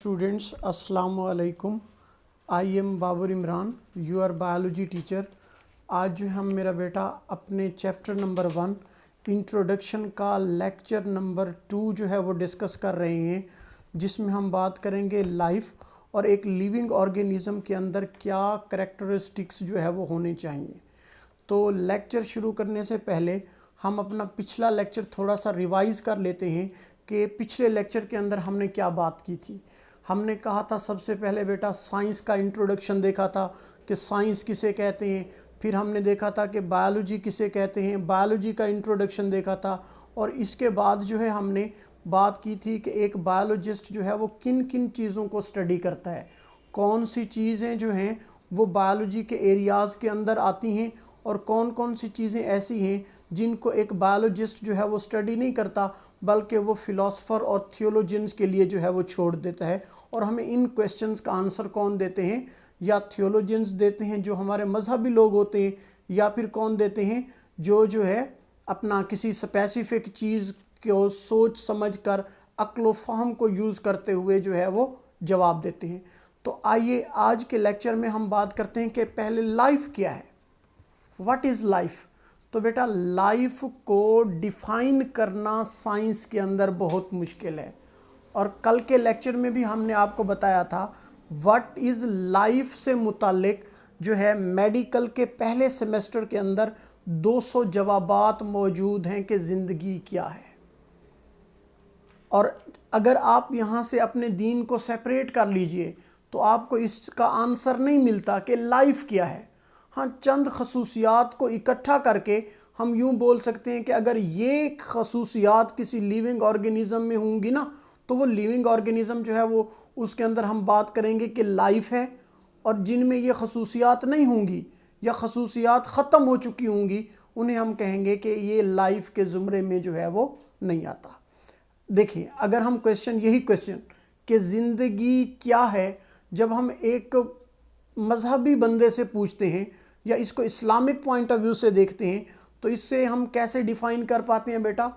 students, अस्सलाम वालेकुम। I am Babar Imran, your biology teacher. आज जो हम मेरा बेटा अपने चैप्टर नंबर 1 इंट्रोडक्शन का लेक्चर नंबर 2 जो है वो डिस्कस कर रहे हैं, जिसमें हम बात करेंगे लाइफ और एक लिविंग ऑर्गेनिज्म के अंदर क्या करैक्टरिस्टिक्स जो है वो होने चाहिए। तो लेक्चर शुरू करने से पहले हम अपना पिछला लेक्चर थोड़ा सा रिवाइज़ कर लेते हैं कि पिछले लेक्चर के अंदर हमने क्या बात की थी। हमने कहा था सबसे पहले बेटा साइंस का इंट्रोडक्शन देखा था कि साइंस किसे कहते हैं, फिर हमने देखा था कि बायोलॉजी किसे कहते हैं, बायोलॉजी का इंट्रोडक्शन देखा था, और इसके बाद जो है हमने बात की थी कि एक बायोलॉजिस्ट जो है वो किन किन चीज़ों को स्टडी करता है, कौन सी चीज़ें जो हैं वो बायोलॉजी के एरियाज़ के अंदर आती हैं और कौन कौन सी चीज़ें ऐसी हैं जिनको एक बायोलॉजिस्ट जो है वो स्टडी नहीं करता बल्कि वो फ़िलासफ़र और थियोलॉजियंस के लिए जो है वो छोड़ देता है। और हमें इन क्वेश्चंस का आंसर कौन देते हैं, या थियोलॉजियंस देते हैं जो हमारे मजहबी लोग होते हैं, या फिर कौन देते हैं जो है अपना किसी स्पेसिफिक चीज़ को सोच समझ कर अक्ल फ़हम को यूज़ करते हुए जो है वो जवाब देते हैं। तो आइए आज के लेक्चर में हम बात करते हैं कि पहले लाइफ क्या है, व्हाट इज़ लाइफ। तो बेटा लाइफ को डिफ़ाइन करना साइंस के अंदर बहुत मुश्किल है, और कल के लेक्चर में भी हमने आपको बताया था व्हाट इज़ लाइफ से मुतालिक जो है मेडिकल के पहले सेमेस्टर के अंदर 200 जवाबात मौजूद हैं कि ज़िंदगी क्या है। और अगर आप यहाँ से अपने दीन को सेपरेट कर लीजिए तो आपको इसका आंसर नहीं मिलता कि लाइफ क्या है। हाँ, चंद खसूसियात को इकट्ठा करके हम यूँ बोल सकते हैं कि अगर ये खसूसियात किसी लिविंग ऑर्गेनिज़म में होंगी ना, तो वो लिविंग ऑर्गेनिज़म जो है वो उसके अंदर हम बात करेंगे कि लाइफ है। और जिनमें ये खसूसियात नहीं होंगी या खसूसियात ख़त्म हो चुकी होंगी उन्हें हम कहेंगे कि ये लाइफ के ज़ुमरे में जो है वो नहीं आता। देखिए, अगर हम यही क्वेश्चन कि ज़िंदगी क्या है जब हम एक मजहबी बंदे से पूछते हैं या इसको इस्लामिक पॉइंट ऑफ व्यू से देखते हैं, तो इससे हम कैसे डिफ़ाइन कर पाते हैं बेटा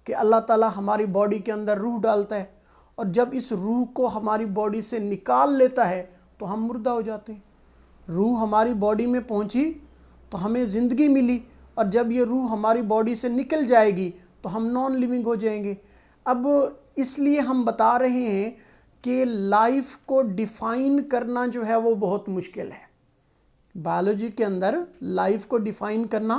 कि अल्लाह ताला हमारी बॉडी के अंदर रूह डालता है, और जब इस रूह को हमारी बॉडी से निकाल लेता है तो हम मुर्दा हो जाते हैं। रूह हमारी बॉडी में पहुंची तो हमें ज़िंदगी मिली, और जब ये रूह हमारी बॉडी से निकल जाएगी तो हम नॉन लिविंग हो जाएंगे। अब इसलिए हम बता रहे हैं कि लाइफ को डिफ़ाइन करना जो है वो बहुत मुश्किल है। बायोलॉजी के अंदर लाइफ को डिफ़ाइन करना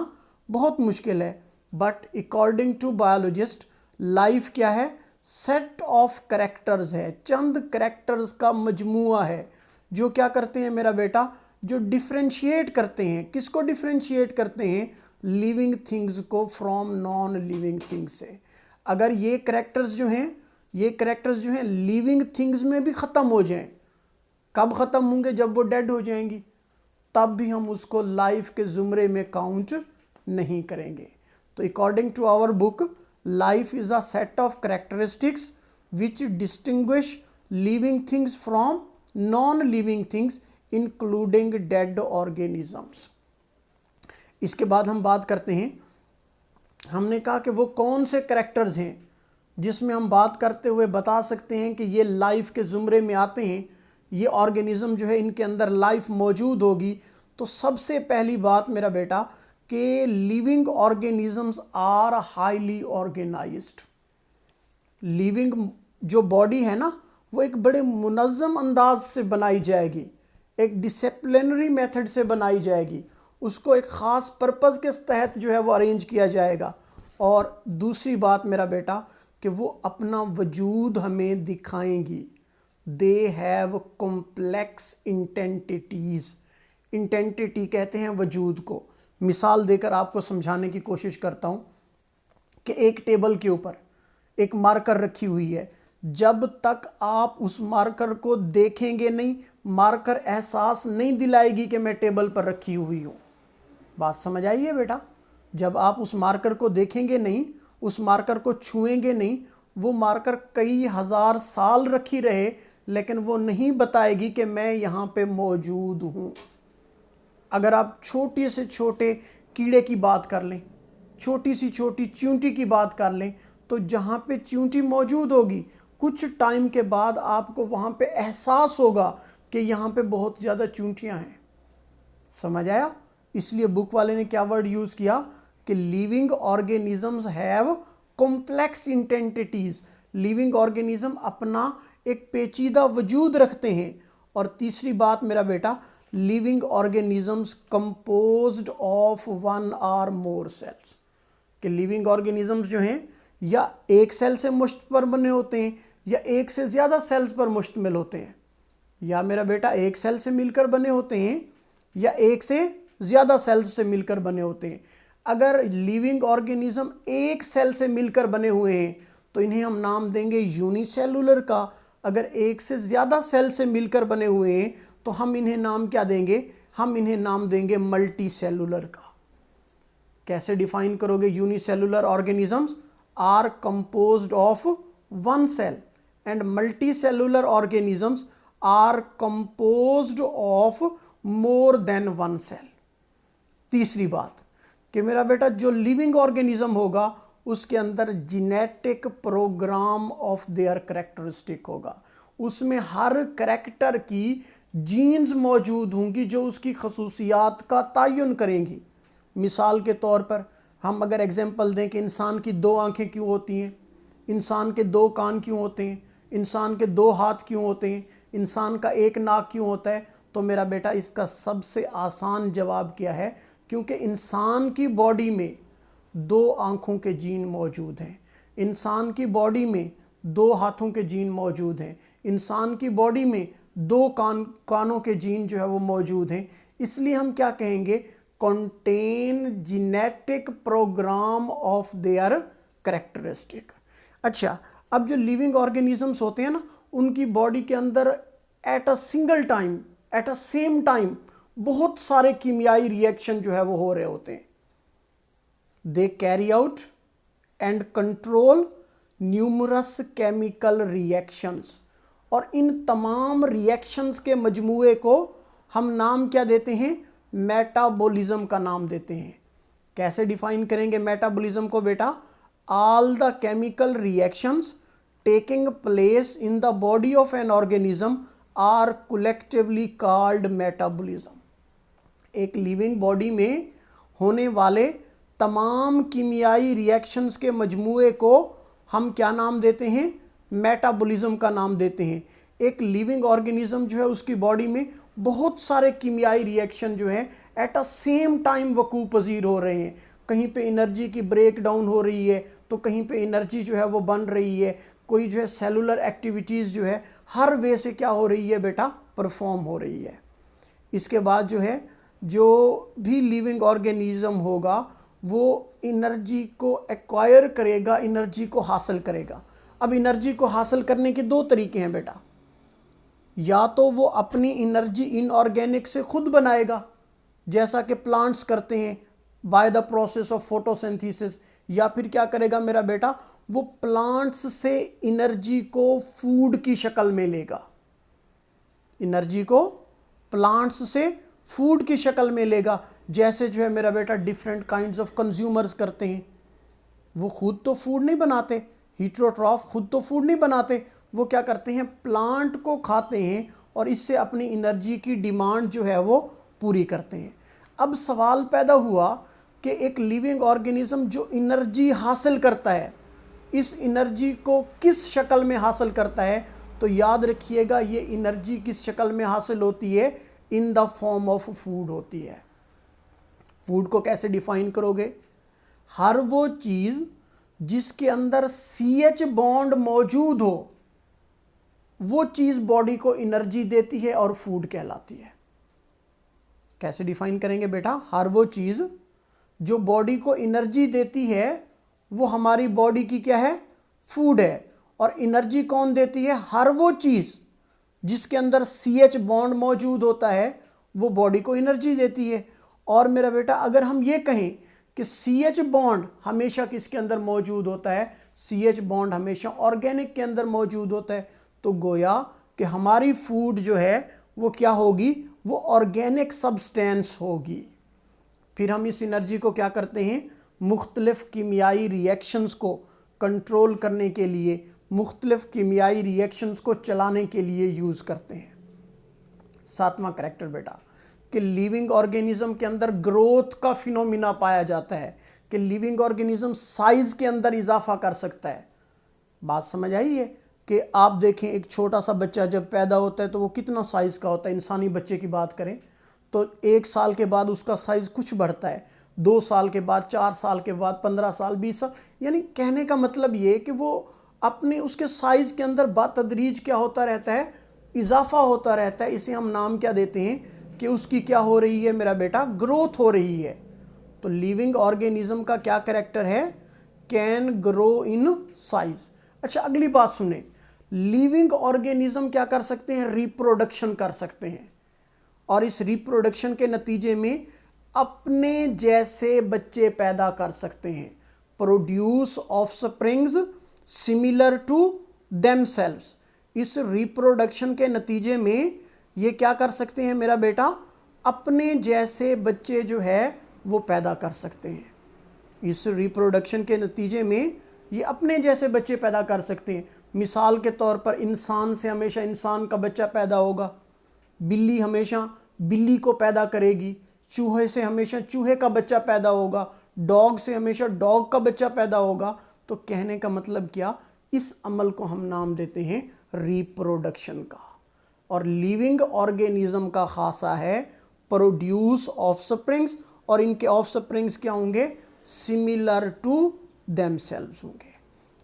बहुत मुश्किल है, but according to biologist life क्या है, सेट ऑफ करैक्टर्स है, चंद करैक्टर्स का मजमुआ है जो क्या करते हैं मेरा बेटा, जो डिफ्रेंशिएट करते हैं। किसको डिफ्रेंशिएट करते हैं? लिविंग थिंग्स को फ्रॉम नॉन लिविंग थिंग्स से। अगर ये करैक्टर्स जो हैं लिविंग थिंग्स में भी ख़त्म हो जाएं, कब ख़त्म होंगे? जब वो डेड हो जाएंगी, तब भी हम उसको लाइफ के ज़ुमरे में काउंट नहीं करेंगे। तो according to our book life is a set of characteristics which distinguish living things from non living things including dead organisms. इसके बाद हम बात करते हैं, हमने कहा कि वो कौन से करैक्टर्स हैं जिसमें हम बात करते हुए बता सकते हैं कि ये लाइफ के ज़ुमरे में आते हैं, ये ऑर्गेनिज़म जो है इनके अंदर लाइफ मौजूद होगी। तो सबसे पहली बात मेरा बेटा कि living organisms are highly organised. Living जो बॉडी है ना वो एक बड़े मुनज़्ज़म अंदाज से बनाई जाएगी, एक डिसिप्लिनरी मेथड से बनाई जाएगी, उसको एक ख़ास पर्पज़ के तहत जो है वो अरेंज किया जाएगा। और दूसरी बात मेरा बेटा कि वो अपना वजूद हमें दिखाएंगी। They have complex इंटेंटिटीज़। इंटेंटिटी कहते हैं वजूद को। मिसाल देकर आपको समझाने की कोशिश करता हूँ कि एक टेबल के ऊपर एक मार्कर रखी हुई है, जब तक आप उस मार्कर को देखेंगे नहीं, मार्कर एहसास नहीं दिलाएगी कि मैं टेबल पर रखी हुई हूँ। बात समझ आई है बेटा? जब आप उस मार्कर को देखेंगे नहीं, उस मार्कर को छुएंगे नहीं, वो मार्कर कई हज़ार साल रखी रहे लेकिन वो नहीं बताएगी कि मैं यहाँ पे मौजूद हूँ। अगर आप छोटे से छोटे कीड़े की बात कर लें, छोटी सी छोटी चींटी की बात कर लें, तो जहाँ पे चींटी मौजूद होगी कुछ टाइम के बाद आपको वहाँ पे एहसास होगा कि यहाँ पे बहुत ज़्यादा चूंटियाँ हैं। समझ आया? इसलिए बुक वाले ने क्या वर्ड यूज़ किया कि living organisms have complex entities. Living organism अपना एक पेचीदा वजूद रखते हैं। और तीसरी बात मेरा बेटा, living organisms composed of one और मोर सेल्स। कि लिविंग ऑर्गेनिजम्स जो हैं या एक सेल से मुश्त पर बने होते हैं या एक से ज़्यादा सेल्स पर मुश्तमिल होते हैं। या मेरा बेटा एक सेल से मिलकर बने होते हैं या एक से ज़्यादा सेल्स से मिलकर बने होते हैं। अगर लिविंग ऑर्गेनिज्म एक सेल से मिलकर बने हुए हैं तो इन्हें हम नाम देंगे यूनिसेलुलर का। अगर एक से ज़्यादा सेल से मिलकर बने हुए हैं तो हम इन्हें नाम क्या देंगे? हम इन्हें नाम देंगे मल्टी सेलुलर का। कैसे डिफाइन करोगे? Unicellular organisms are composed of one cell and multi cellular organisms are composed of more than one cell. तीसरी बात कि मेरा बेटा जो लिविंग ऑर्गेनिज्म होगा उसके अंदर genetic program of their characteristic होगा। उसमें हर कैरेक्टर की जीन्स मौजूद होंगी जो उसकी खसूसियात का तयन करेंगी। मिसाल के तौर पर हम अगर एग्जांपल दें कि इंसान की 2 आंखें क्यों होती हैं, इंसान के 2 कान क्यों होते हैं, इंसान के 2 हाथ क्यों होते हैं, इंसान का 1 नाक क्यों होता है, तो मेरा बेटा इसका सबसे आसान जवाब क्या है? क्योंकि इंसान की बॉडी में 2 आँखों के जीन मौजूद हैं, इंसान की बॉडी में 2 हाथों के जीन मौजूद हैं, इंसान की बॉडी में 2 कानों के जीन जो है वो मौजूद हैं। इसलिए हम क्या कहेंगे? Contain genetic program of their characteristic. अच्छा, अब जो लिविंग ऑर्गेनिजम्स होते हैं ना, उनकी बॉडी के अंदर at a single time, eight a same time बहुत सारे कीमियाई रिएक्शन जो है वो हो रहे होते हैं। They carry out and control numerous chemical reactions. और इन तमाम रिएक्शंस के मजमूए को हम नाम क्या देते हैं? मेटाबॉलिज्म का नाम देते हैं। कैसे डिफाइन करेंगे मेटाबॉलिज्म को बेटा? All the chemical reactions taking place in the body of an organism are collectively called metabolism. एक लिविंग बॉडी में होने वाले तमाम कीमियाई रिएक्शंस के मजमूए को हम क्या नाम देते हैं? मेटाबॉलिज्म का नाम देते हैं। एक लिविंग ऑर्गेनिज्म जो है उसकी बॉडी में बहुत सारे कीमियाई रिएक्शन जो है एट अ सेम टाइम वकू पजीर हो रहे हैं। कहीं पे एनर्जी की ब्रेक डाउन हो रही है तो कहीं पे एनर्जी जो है वो बन रही है। कोई जो है सेलुलर एक्टिविटीज़ जो है हर वे से क्या हो रही है बेटा? परफॉर्म हो रही है। इसके बाद जो है जो भी लिविंग ऑर्गेनिज्म होगा वो एनर्जी को एक्वायर करेगा, एनर्जी को हासिल करेगा। अब एनर्जी को हासिल करने के 2 तरीके हैं बेटा। या तो वो अपनी एनर्जी इनऑर्गेनिक से खुद बनाएगा जैसा कि प्लांट्स करते हैं by the process of photosynthesis, या फिर क्या करेगा मेरा बेटा? वो प्लांट्स से एनर्जी को फूड की शक्ल में लेगा। एनर्जी को प्लांट्स से फूड की शक्ल में लेगा। जैसे जो है मेरा बेटा डिफरेंट काइंड्स ऑफ कंज्यूमर्स करते हैं। वो खुद तो फूड नहीं बनाते, हीटरोट्रॉफ खुद तो फूड नहीं बनाते, वो क्या करते हैं? प्लांट को खाते हैं और इससे अपनी एनर्जी की डिमांड जो है वो पूरी करते हैं। अब सवाल पैदा हुआ कि एक लिविंग ऑर्गेनिज्म जो एनर्जी हासिल करता है, इस एनर्जी को किस शक्ल में हासिल करता है? तो याद रखिएगा ये एनर्जी किस शक्ल में हासिल होती है? In the form of food होती है। फूड को कैसे डिफाइन करोगे? हर वो चीज़ जिसके अंदर CH बॉन्ड मौजूद हो वो चीज़ बॉडी को एनर्जी देती है और फूड कहलाती है। कैसे डिफाइन करेंगे बेटा? हर वो चीज़ जो बॉडी को एनर्जी देती है वो हमारी बॉडी की क्या है? फूड है। और एनर्जी कौन देती है? हर वो चीज़ जिसके अंदर CH बॉन्ड मौजूद होता है वो बॉडी को एनर्जी देती है। और मेरा बेटा अगर हम ये कहें कि CH बॉन्ड हमेशा किसके अंदर मौजूद होता है? CH बॉन्ड हमेशा ऑर्गेनिक के अंदर मौजूद होता है। तो गोया कि हमारी फूड जो है वो क्या होगी? वो ऑर्गेनिक सब्सटेंस होगी। फिर हम इस एनर्जी को क्या करते हैं? मुख्तलिफ कीमियाई रिएक्शंस को कंट्रोल करने के लिए, मुख्तलिफ कीमियाई रिएक्शंस को चलाने के लिए यूज़ करते हैं। 7वां करैक्टर बेटा कि लिविंग ऑर्गेनिज्म के अंदर ग्रोथ का फिनोमिना पाया जाता है, कि लिविंग ऑर्गेनिज्म साइज के अंदर इजाफा कर सकता है। बात समझ आई है कि आप देखें एक छोटा सा बच्चा जब पैदा होता है तो वो कितना साइज़ का होता है। इंसानी बच्चे की बात करें तो 1 साल के बाद उसका साइज़ कुछ बढ़ता है, 2 साल के बाद, 4 साल के बाद, 15 साल, 20 साल, यानी कहने का मतलब ये कि वो अपने उसके साइज़ के अंदर बातदरीज क्या होता रहता है, इजाफा होता रहता है। इसे हम नाम क्या देते हैं कि उसकी क्या हो रही है मेरा बेटा, ग्रोथ हो रही है। तो लिविंग ऑर्गेनिज्म का क्या कैरेक्टर है, कैन ग्रो इन साइज। अच्छा अगली बात सुने, लिविंग ऑर्गेनिज्म क्या कर सकते हैं, रिप्रोडक्शन कर सकते हैं, और इस रिप्रोडक्शन के नतीजे में अपने जैसे बच्चे पैदा कर सकते हैं। Produce offsprings similar to themselves. इस रिप्रोडक्शन के नतीजे में ये क्या कर सकते हैं मेरा बेटा, अपने जैसे बच्चे जो है वो पैदा कर सकते हैं। इस रिप्रोडक्शन के नतीजे में ये अपने जैसे बच्चे पैदा कर सकते हैं। मिसाल के तौर पर इंसान से हमेशा इंसान का बच्चा पैदा होगा, बिल्ली हमेशा बिल्ली को पैदा करेगी, चूहे से हमेशा चूहे का बच्चा पैदा होगा, डॉग से हमेशा डॉग का बच्चा पैदा होगा। तो कहने का मतलब क्या, इस अमल को हम नाम देते हैं रिप्रोडक्शन का। और लिविंग ऑर्गेनिज्म का खासा है प्रोड्यूस ऑफस्प्रिंग्स, और इनके ऑफस्प्रिंग्स क्या होंगे, सिमिलर टू देमसेल्व्स होंगे।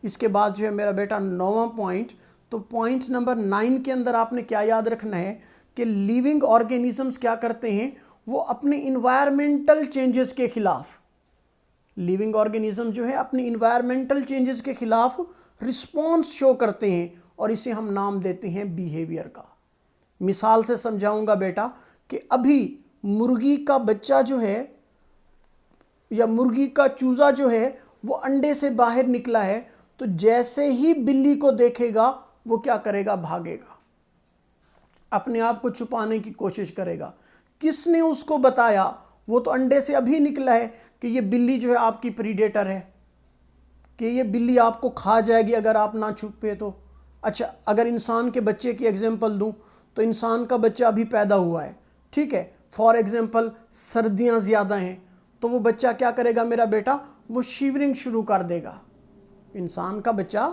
इसके बाद जो है मेरा बेटा 9वां पॉइंट, तो पॉइंट नंबर 9 के अंदर आपने क्या याद रखना है कि लिविंग ऑर्गेनिजम्स क्या करते हैं, वो अपने इन्वायरमेंटल चेंजेस के खिलाफ, लिविंग ऑर्गेनिज्म जो है अपनी इन्वायरमेंटल चेंजेस के खिलाफ रिस्पॉन्स शो करते हैं, और इसे हम नाम देते हैं बिहेवियर का। मिसाल से समझाऊंगा बेटा कि अभी मुर्गी का बच्चा जो है या मुर्गी का चूजा जो है वो अंडे से बाहर निकला है, तो जैसे ही बिल्ली को देखेगा वो क्या करेगा, भागेगा, अपने आप को छुपाने की कोशिश करेगा। किसने उसको बताया, वो तो अंडे से अभी निकला है कि ये बिल्ली जो है आपकी प्रीडेटर है, कि ये बिल्ली आपको खा जाएगी अगर आप ना छुपे तो। अच्छा अगर इंसान के बच्चे की एग्जांपल दूं तो इंसान का बच्चा अभी पैदा हुआ है, ठीक है, फॉर एग्जांपल सर्दियां ज़्यादा हैं, तो वो बच्चा क्या करेगा मेरा बेटा, वो शिवरिंग शुरू कर देगा। इंसान का बच्चा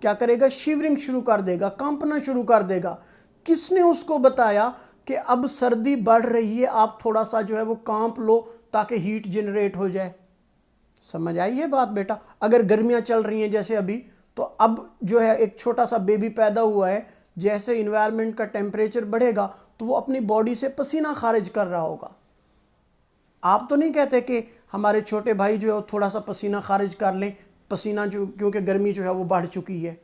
क्या करेगा, शिवरिंग शुरू कर देगा, कांपना शुरू कर देगा। किसने उसको बताया कि अब सर्दी बढ़ रही है, आप थोड़ा सा जो है वो कांप लो ताकि हीट जनरेट हो जाए। समझ आई है बात बेटा। अगर गर्मियां चल रही हैं जैसे अभी, तो अब जो है एक छोटा सा बेबी पैदा हुआ है, जैसे इन्वायरमेंट का टेम्परेचर बढ़ेगा तो वो अपनी बॉडी से पसीना खारिज कर रहा होगा। आप तो नहीं कहते कि हमारे छोटे भाई जो है थोड़ा सा पसीना खारिज कर लें, पसीना जो, क्योंकि गर्मी जो है वो बढ़ चुकी है,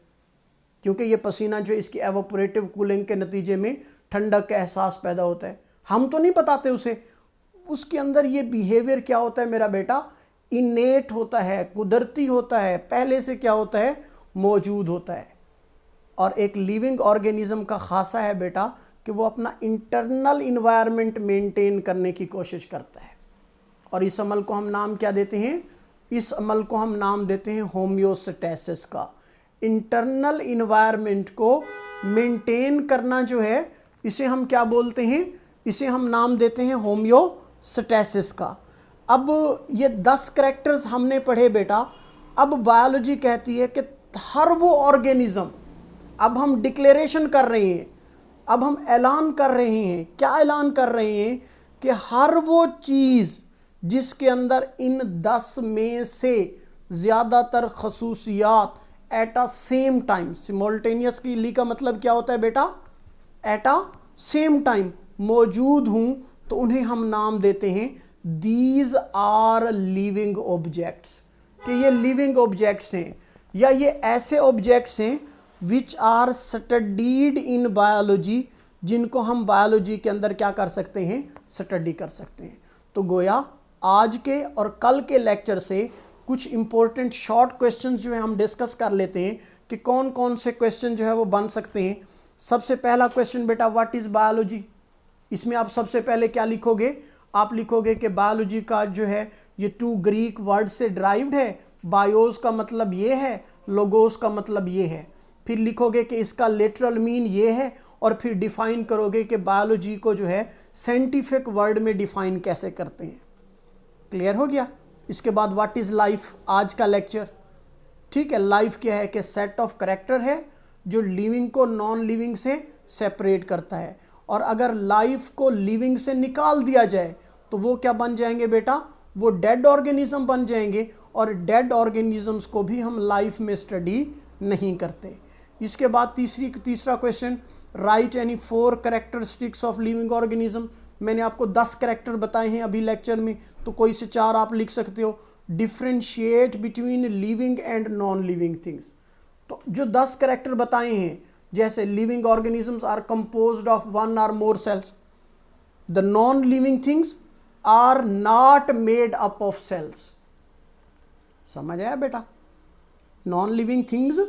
क्योंकि ये पसीना जो है इसकी एवोपरेटिव कूलिंग के नतीजे में ठंडक का एहसास पैदा होता है। हम तो नहीं बताते उसे, उसके अंदर ये बिहेवियर क्या होता है मेरा बेटा, इनेट होता है, कुदरती होता है, पहले से क्या होता है, मौजूद होता है। और एक लिविंग ऑर्गेनिज्म का खासा है बेटा कि वो अपना इंटरनल इन्वायरमेंट मेंटेन करने की कोशिश करता है, और इस अमल को हम नाम क्या देते हैं, इस अमल को हम नाम देते हैं होम्योस्टैसिस का। इंटरनल इन्वायरमेंट को मेंटेन करना जो है, इसे हम क्या बोलते हैं, इसे हम नाम देते हैं होम्योस्टैसिस का। अब ये 10 करैक्टर्स हमने पढ़े बेटा। अब बायोलॉजी कहती है कि हर वो ऑर्गेनिज्म, अब हम डिक्लेरेशन कर रहे हैं, अब हम ऐलान कर रहे हैं, क्या ऐलान कर रहे हैं कि हर वो चीज़ जिसके अंदर इन 10 में से ज़्यादातर खसूसियात at a same time, simultaneous की ली का मतलब क्या होता है बेटा, एट अ सेम टाइम मौजूद हूँ, तो उन्हें हम नाम देते हैं दीज आर लिविंग ऑब्जेक्ट्स, कि ये लिविंग ऑब्जेक्ट्स हैं, या ये ऐसे ऑब्जेक्ट्स हैं which are studied in biology, जिनको हम बायोलॉजी के अंदर क्या कर सकते हैं, स्टडी कर सकते हैं। तो गोया आज के और कल के लेक्चर से कुछ इंपॉर्टेंट शॉर्ट क्वेश्चंस जो है हम डिस्कस कर लेते हैं कि कौन कौन से क्वेश्चन जो है वो बन सकते हैं। सबसे पहला क्वेश्चन बेटा, व्हाट इज़ बायोलॉजी। इसमें आप सबसे पहले क्या लिखोगे, आप लिखोगे कि बायोलॉजी का जो है ये 2 ग्रीक वर्ड से ड्राइव्ड है। बायोस का मतलब ये है, लोगोस का मतलब ये है। फिर लिखोगे कि इसका लिटरल मीन ये है, और फिर डिफाइन करोगे कि बायोलॉजी को जो है साइंटिफिक वर्ड में डिफाइन कैसे करते हैं। क्लियर हो गया? इसके बाद व्हाट इज़ लाइफ, आज का लेक्चर। ठीक है, लाइफ क्या है कि सेट ऑफ कैरेक्टर है जो लिविंग को नॉन लिविंग से सेपरेट करता है, और अगर लाइफ को लिविंग से निकाल दिया जाए तो वो क्या बन जाएंगे बेटा, वो डेड ऑर्गेनिज्म बन जाएंगे, और डेड ऑर्गेनिजम्स को भी हम लाइफ में स्टडी नहीं करते। इसके बाद तीसरा question, right any 4 characteristics of living organism. मैंने आपको 10 कैरेक्टर बताए हैं अभी लेक्चर में, तो कोई से 4 आप लिख सकते हो। Differentiate between living and non living things. तो जो 10 कैरेक्टर बताए हैं, जैसे living organisms are composed of 1 or more cells, the non living things are not made up of cells. समझ आया बेटा? Non living things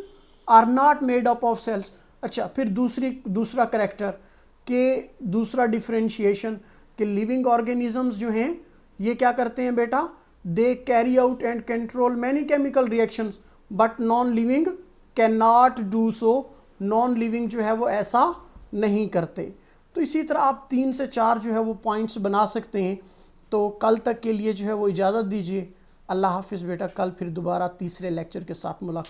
are not made up of cells. अच्छा, फिर दूसरा कैरेक्टर के दूसरा डिफरेंशिएशन कि लिविंग ऑर्गेनिजम्स जो हैं ये क्या करते हैं बेटा, they carry out and control many chemical reactions, but non living can not do so. Non living जो है वो ऐसा नहीं करते। तो इसी तरह आप 3 से 4 जो है वो पॉइंट्स बना सकते हैं। तो कल तक के लिए जो है वो इजाज़त दीजिए। अल्लाह हाफिज़ बेटा, कल फिर दोबारा तीसरे लेक्चर के साथ मुलाकात।